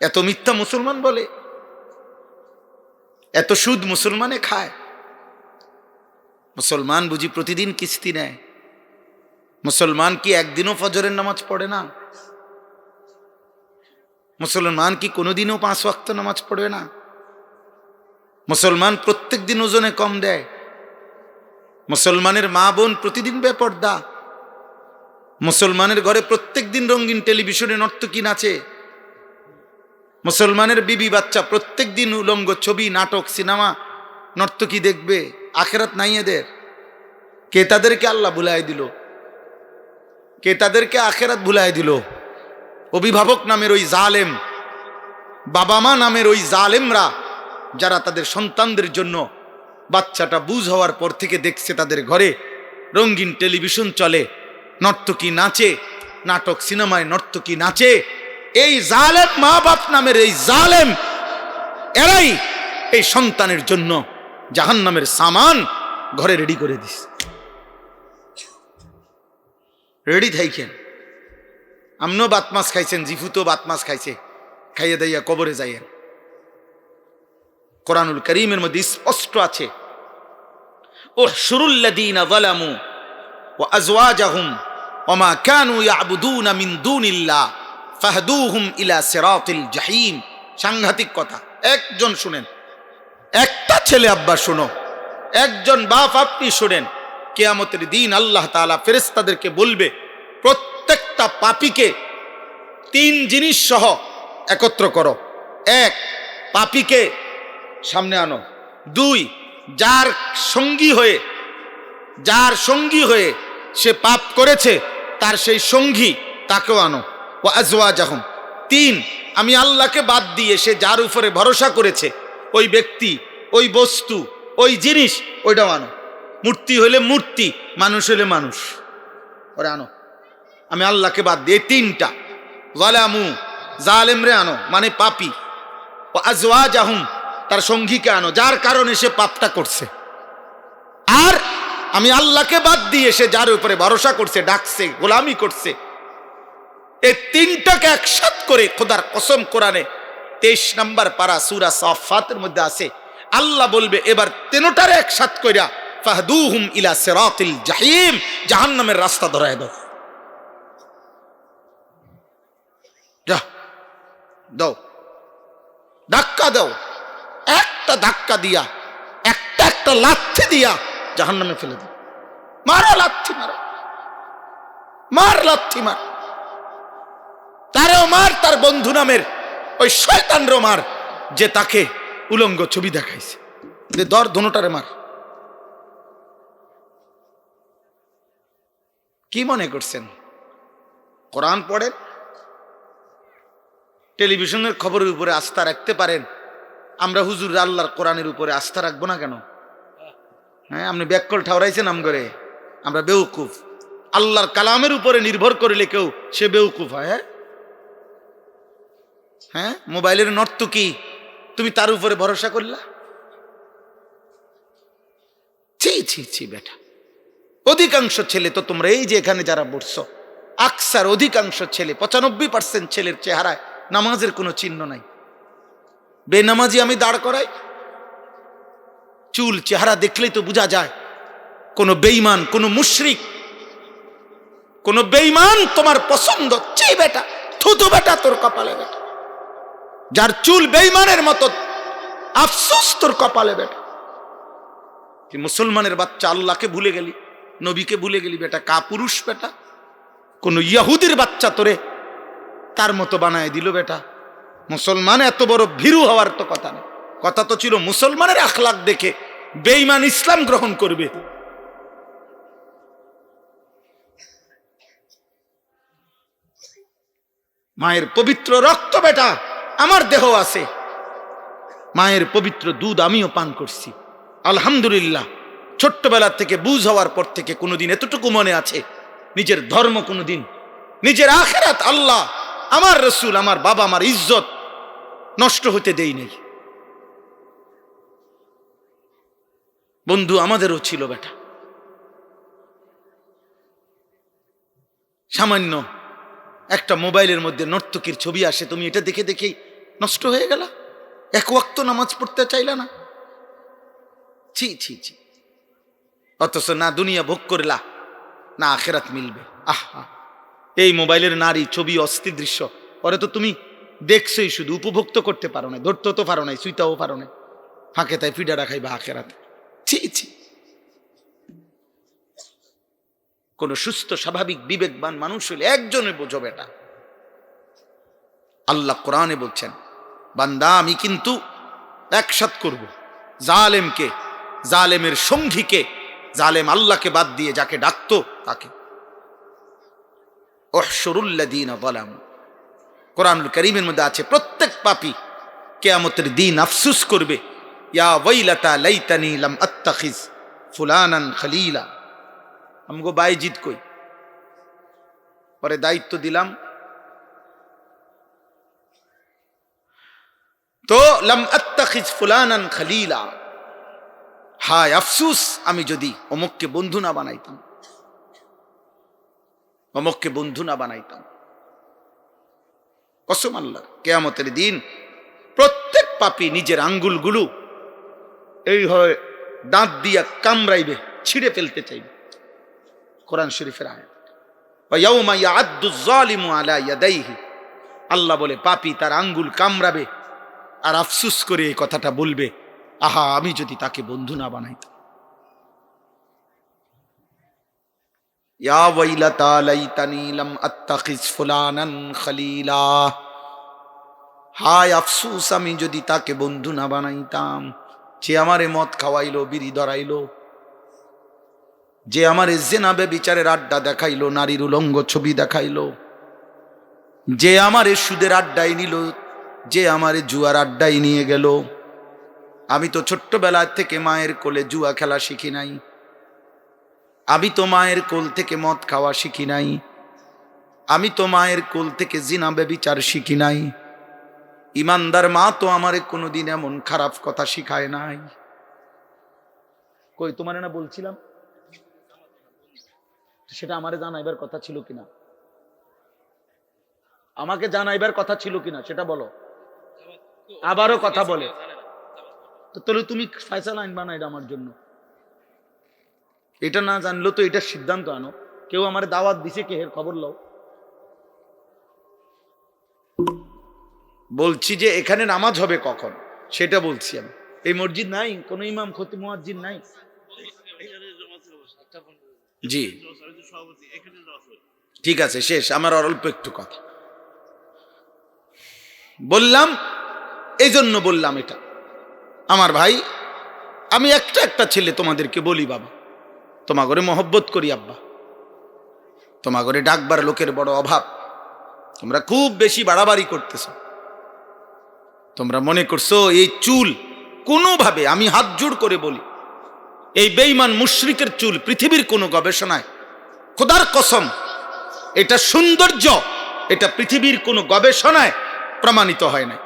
এত মিথ্যা মুসলমান বলে, এত সুদ মুসলমানে খায়। মুসলমান বুঝি প্রতিদিন কিস্তি নেয়? মুসলমান কি একদিনও ফজরের নামাজ পড়ে না? মুসলমান কি কোনোদিনও 5 ওয়াক্ত নামাজ পড়বে না? মুসলমান প্রত্যেক দিন ওজনে কম দেয়। মুসলমানের মা বোন প্রতিদিন বেপর্দা। মুসলমানের ঘরে প্রত্যেক দিন রঙিন টেলিভিশনে নর্তকী নাচে। মুসলমানের বিবি বাচ্চা প্রত্যেক দিন উলঙ্গ ছবি, নাটক, সিনেমা, নর্তকী দেখবে। আখেরাত নাই এদের। কে তাদেরকে আল্লাহ ভুলাই দিল? কে তাদেরকে আখেরাত ভুলাই দিল? অভিভাবক নামের ওই জালেম, বাবা মা নামের ওই জালেমরা, যারা তাদের সন্তানদের জন্য বাচ্চাটা বুঝ হওয়ার পর থেকে দেখছে তাদের ঘরে রঙিন টেলিভিশন চলে, নর্তকী নাচে, নাটক সিনেমায় নর্তকী নাচে। এই জালেম মা বাপ নামের এই জালেম, এরাই এই সন্তানের জন্য জাহান্নামের সামান ঘরে রেডি করে দিস। রেডি থাইকেন। আমনও বাত মাছ খাইছেন, জিফুতো বাত মাছ খাইছে, খাইয়ে দাইয়া কবরে যাইয়েন। কোরআনুল কারীমের মধ্যে স্পষ্ট আছে, উহশুরুল্লাযীনা যালামু ওয়া আযওয়াজাহুম ওয়া মা কানু ইয়াবুদুনা মিন দুনিল্লাহ ফাহদুহুম ইলা সিরাতিল জাহিম। সাংঘাতিক কথা। একজন শুনেন, একটা ছেলে আব্বা শোনো, একজন বাপ আপনি শুনেন, কিয়ামতের দিন আল্লাহ তাআলা ফেরেশতাদেরকে বলবে, প্রত্যেকটা পাপীকে 3 জিনিস সহ একত্র করো। 1, পাপীকে সামনে আনো। 2, যার সঙ্গী হয়ে সে পাপ করেছে তার সেই সঙ্গী, তাকেও আনো। ওয়া আযওয়াজাহুম। 3, আমি আল্লাহকে বাদ দিয়ে সে যার উপরে ভরসা করেছে, ওই ব্যক্তি, ওই বস্তু, ওই জিনিস, ওইটাও আনো। মূর্তি হইলে মূর্তি, মানুষ হইলে মানুষ, ওরে আনো। আমি আল্লাহকে বাদ দিয়ে 3টা। যালামু, জালেমরে আনো মানে পাপী। ও আযওয়াজাহুম, তার সঙ্গীকে আনো যার কারণে সে পাপটা করছে। আর আমি আল্লাহকে বাদ দিয়ে সে যার উপরে ভরসা করছে, ডাকছে, গোলামি করছে, এই 3টাকে একসাথ করে খোদার কসম কোরআনে 23 নম্বর পারা সূরা সাফফাতের মধ্যে আছে, আল্লাহ বলবে এবার 3টারে একসাথ কইরা ফাহদুহুম ইলা সিরাতিল জাহিম, জাহান্নামের রাস্তা ধরায় দাও। যা দাও, ধাক্কা দাও, একটা ধাক্কা দিয়া, একটা লাথি দিয়া জাহান্নামে ফেলে দাও। মারো, লাথি মারো, মার লাথি মার, তারেও মার, তার বন্ধু নামের ওই শয়তানরও মার যে তাকে উলঙ্গ ছবি দেখাইছে। দর দোনোটারে মার। কি মনে করছেন কোরআন পড়েন, টেলিভিশনের খবরের উপরে আস্থা রাখতে পারেন, আমরা হুজুর আল্লাহর কোরআনের উপরে আস্থা রাখবো না কেন? হ্যাঁ, আপনি ব্যাককল ঠাউরাইছেন আম করে, আমরা বেউকুফ। আল্লাহর কালামের উপরে নির্ভর করলে কেউ সে বেউকুফ হয়। হ্যাঁ, মোবাইলের নর্তকী, তুমি তার উপরে ভরসা করলা? ছি ছি ছি বেটা, অধিকাংশ ছেলে তো তোমরা এই যে এখানে যারা বসছো, আকসার অধিকাংশ ছেলে 95% ছেলের চেহারায় নামাজের কোনো চিহ্ন নাই। বেনামাজি আমি দাঁড় করাই, চুল চেহারা দেখলেই তো বোঝা যায় কোন বেঈমান, কোন মুশরিক, কোন বেঈমান তোমার পছন্দ। চি বেটা, থুতু বেটা তোর কপালে বেটা, যার চুল বেঈমানের মতো, আফসোস তোর কপালে বেটা। তুই মুসলমানের বাচ্চা, আল্লাহকে ভুলে গেলি, নবীকে ভুলে গেলি বেটা, কাপুরুষ বেটা। কোন ইহুদির বাচ্চা তোরে তার মতো বানায় দিল বেটা। মুসলমান এত বড় ভীরু হওয়ার তো কথা নেই, কথা তো ছিল মুসলমানের আখলাক দেখে বেঈমান ইসলাম গ্রহণ করবে। মায়ের পবিত্র রক্ত বেটা, আমার দেহ আছে, মায়ের পবিত্র দুধ আমিও পান করছি আলহামদুলিল্লাহ। ছোট্টবেলা থেকে বুঝ হওয়ার পর থেকে কোনোদিন এতটুকু মনে আছে, নিজের ধর্ম কোনোদিন, নিজের আখিরাত, আল্লাহ, আমার রসুল, আমার বাবা, আমার ইজ্জত নষ্ট হতে দেই নাই। বন্ধু আমাদেরও ছিল বেটা, সামান্য একটা মোবাইলের মধ্যে নর্তকীর ছবি আসে, তুমি এটা দেখে দেখেই নষ্ট হয়ে গেল, এক ওয়াক্ত নামাজ পড়তে চাইলা না। ছি ছি ছি। অথচ না দুনিয়া ভোগ করলা, না আখেরাত মিলবে। আহা, এই মোবাইলের নারী ছবি, অস্থির দৃশ্য, পরে তো তুমি দেখছোই, শুধু উপভোগ তো করতে পারো না, ধরতেও তো পারো নাই, সুইতাও পারো না, ফাঁকে তাই ফিডা রাখাইবা আখেরাত। ছি ছি। কোন সুস্থ স্বাভাবিক বিবেকবান মানুষ হইলে একজনে বোঝো বেটা, আল্লাহ কোরআনে বলছেন, বান্দা আমি কিন্তু একসাথ করব জালেমকে, জালেমের সঙ্গীকে, জালেম আল্লাহকে বাদ দিয়ে যাকে ডাকতো তাকে। উহশুরুল্লাযীনা যালামু, কোরআনুল কারীমের মধ্যে আছে প্রত্যেক পাপী কিয়ামতের দিন আফসোস করবে, ইয়া ওয়াইলাতা লাইতানি লাম আত্তাখিজ ফুলানান খলিলা। আমগো বাইজিদ কই, পরে দায়িত্ব দিলাম তো লাম আত্তাখিজ ফুলানান খলিলা, হায় আফসোস আমি যদি অমুককে বন্ধু না বানাইতাম, অমুককে বন্ধু না বানাইতাম। কসম আল্লাহ, কিয়ামতের দিন প্রত্যেক পাপী নিজের আঙ্গুলগুলো এই হয় দাঁত দিয়া কামড়াইবে, ছিঁড়ে ফেলতে চাইবে। কোরআন শরীফের আয়াত, ওয়া ইয়াউমা ইয়া'আদ্দু যালিমু আলা ইয়াদাইহি, আল্লাহ বলে পাপী তার আঙ্গুল কামড়াবে আর আফসোস করে এই কথাটা বলবে, আহা আমি যদি তাকে বন্ধু না বানাইতাম। ইয়া ওয়াইলাতা লাইতানি লাম আত্তাখিজ ফুলানান খলিলা, হায় আফসোস আমি যদি তাকে বন্ধু না বানাইতাম। যে আমারে মদ খাওয়াইলো, বিড়ি ধরাইলো, যে আমারে জিনা ব্যভিচারের আড্ডা দেখাইলো, নারীর উলঙ্গ ছবি দেখাইলো, যে আমারে সুদের আড্ডায় নিল, যে আমারে জুয়ার আড্ডায় নিয়ে গেল। আমি তো ছোট্টবেলা থেকে মায়ের কোলে জুয়া খেলা শিখি নাই, আমি তো মায়ের কোল থেকে মদ খাওয়া শিখি নাই, আমি তো মায়ের কোল থেকে জিনা ব্যভিচার শিখি নাই। ইমানদার মা তো আমারে কোনোদিন এমন খারাপ কথা শিখায় নাই। কই তোমার না বলছিলাম, সেটা আমারে জানাইবার কথা ছিল কিনা, আমাকে জানাইবার কথা ছিল কিনা সেটা বলো। আবারও কথা বলে তো তাহলে তুমি ফয়সালা আইন বানাইলে আমার জন্য, এটা না জানলো তো এটা সিদ্ধান্ত আনো। কেউ আমার দাওয়াত দিছে, কে এর খবর লও। বলছি যে এখানে নামাজ হবে কখন সেটা বলছি আমি। এই মসজিদ নাই, কোন ইমাম খতিব মুয়াজ্জিন নাই। জি ঠিক আছে, শেষ আমার অল্প একটু কথা বললাম, এই জন্য বললাম এটা। আমার ভাই, আমি একটা ছেলে তোমাদেরকে বলি, বাবা তোমা করে মহব্বত করি, আব্বা তোমা করে ডাকবার লোকের বড় অভাব, তোমরা খুব বেশি বাড়াবাড়ি করতেছ। তোমরা মনে করছো এই চুল কোনোভাবে, আমি হাত জোড় করে বলি, এই বেঈমান মুশরিকের চুল পৃথিবীর কোনো গবেষণায়, খোদার কসম এটা সৌন্দর্য, এটা পৃথিবীর কোনো গবেষণায় প্রমাণিত হয় না।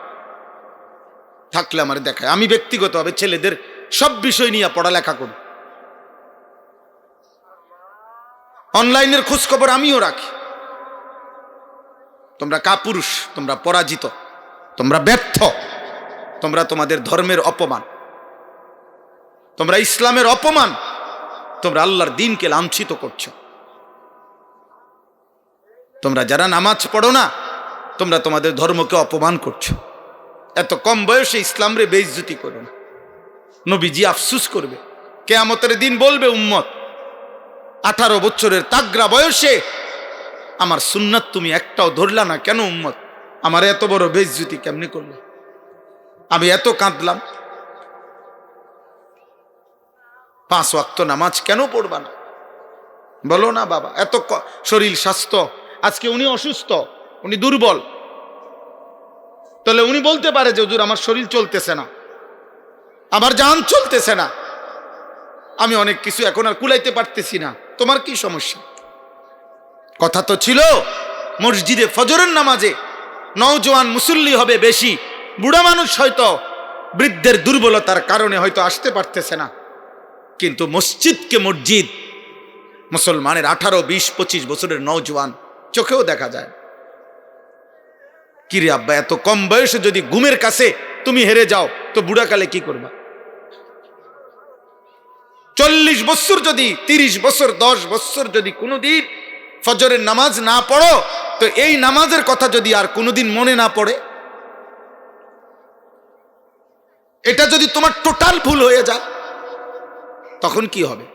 থাকলে আমার দেখায়, আমি ব্যক্তিগতভাবে ছেলেদের সব বিষয় নিয়ে পড়ালেখা করি। অনলাইনের খোঁজ খবর আমিও রাখি। তোমরা কাপুরুষ, তোমরা পরাজিত, তোমরা ব্যর্থ, তোমরা তোমাদের ধর্মের অপমান, তোমরা ইসলামের অপমান, তোমরা আল্লাহর দ্বীনকে লাঞ্ছিত করছো। তোমরা যারা নামাজ পড়ো না, তোমরা তোমাদের ধর্মকে অপমান করছো। এত কম বয়সে ইসলামরে বেইজ্জতি করো না। নবীজি আফসুস করবে, কিয়ামতের দিন বলবে, উম্মত 18 বছরের তাগড়া বয়সে আমার সুন্নাত তুমি একটাও ধরলা না কেন উম্মত? আমার এত বড় বেইজ্জতি কেমনে করলে? আমি এত কাঁদলাম। 5 ওয়াক্ত নামাজ কেন পড়বা না? বলো না বাবা, এত শরীর স্বাস্থ্য, আজকে উনি অসুস্থ, উনি দুর্বল, তাহলে উনি বলতে পারে যে হুজুর আমার শরীর চলতেছে না, আমার জান চলতেছে না, আমি অনেক কিছু এখন আর কুলাইতে পারতেছি না, তোমার কি সমস্যা? কথা তো ছিল মসজিদে ফজরের নামাজে নওজোয়ান মুসল্লি হবে বেশি, বুড়া মানুষ হয়তো বৃদ্ধের দুর্বলতার কারণে হয়তো আসতে পারতেছে না, কিন্তু মসজিদকে মসজিদ মুসলমানের 18, 20, 25 বছরের নওজোয়ান চোখেও দেখা যায়। কিরে আব্বা, এত কম বয়সে যদি ঘুমের কাছে তুমি হেরে যাও তো বুড়াকালে কি করবা? 40 বছর যদি, 30 বছর, 10 বছর যদি কোনোদিন ফজরের নামাজ না পড়ো, তো এই নামাজের কথা যদি আর কোনোদিন মনে না পড়ে, এটা যদি তোমার টোটাল ভুল হয়ে যায়, তখন কি হবে?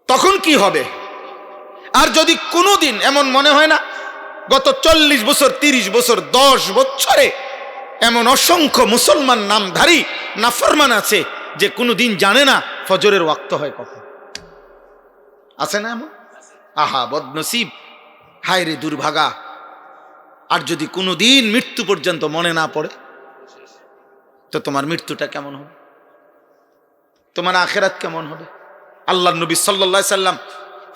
তখন কি হবে? আর যদি কোনোদিন এমন মনে হয় না, গত 40 বছর, 30 বছর, 10 বছরে এমন অসংখ্য মুসলমান নামধারী নাফরমান আছে যে কোনোদিন জানে না ফজরের ওয়াক্ত হয় কখন। আছে না এমন? আহা বদনসিব, হায় রে দুর্ভাগা। আর যদি কোনোদিন মৃত্যু পর্যন্ত মনে না পড়ে, তো তোমার মৃত্যুটা কেমন হবে? তোমার আখিরাত কেমন হবে? আল্লাহর নবী সাল্লাল্লাহু আলাইহি সাল্লাম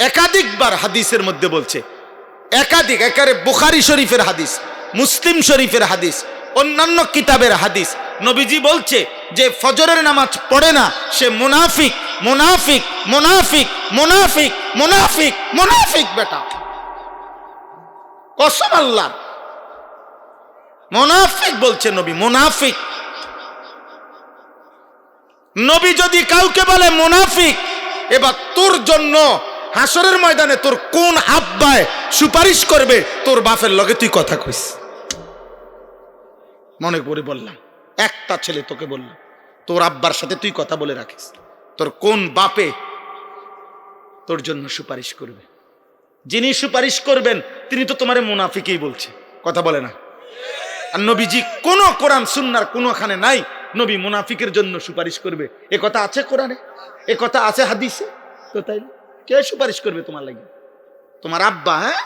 একাধিকবার হাদিসের মধ্যে বলছে, একারে বুখারী শরীফের হাদিস, মুসলিম শরীফের হাদিস, অন্যান্য কিতাবের হাদিস, নবীজি বলছে যে ফজরের নামাজ পড়ে না সে মুনাফিক, মুনাফিক, মুনাফিক, মুনাফিক, মুনাফিক, মুনাফিক। বেটা কসম আল্লাহ, মুনাফিক বলছে নবী, মুনাফিক। নবী যদি কাউকে বলে মুনাফিক, এবার তোর জন্য হাসরের ময়দানে তোর কোন আব্বায় সুপারিশ করবে তোর বাপের লগে তুই কথা কইস? মনে করে বললাম, একটা ছেলে তোকে বললাম, তোর আব্বার সাথে তুই কথা বলে রাখিস, তোর কোন বাপে তোর জন্য সুপারিশ করবে? যিনি সুপারিশ করবেন তিনি তো তোমারে মুনাফিকই বলছে, কথা বলে না? আর নবীজি কোন কোরআন সুন্নাহর কোনখানে নাই নবী মুনাফিকের জন্য সুপারিশ করবে, এ কথা আছে কোরআনে, এ কথা আছে হাদিসে? তো তাই কে সুপারিশ করবে তোমার লাগি? তোমার আব্বা? হ্যাঁ,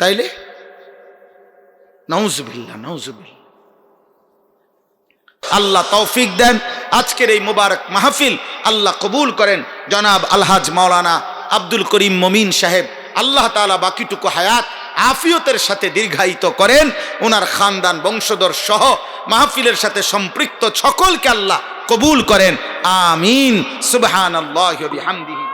তাইলে নাউজুবিল্লাহ, নাউজুবিল্লাহ। আল্লাহ তৌফিক দেন। আজকের এই মুবারক মাহফিল আল্লাহ কবুল করেন। জনাব আলহাজ মাওলানা আব্দুল করিম মমিন সাহেব, আল্লাহ তাআলা বাকিটুকু হায়াত আফিয়তের সাথে দীর্ঘায়িত করেন। ওনার খানদান বংশধর সহ মাহফিলের সাথে সম্পৃক্ত সকলকে আল্লাহ কবুল করেন। আমিন। সুবহানাল্লাহি ওয়া বিহামদিহি।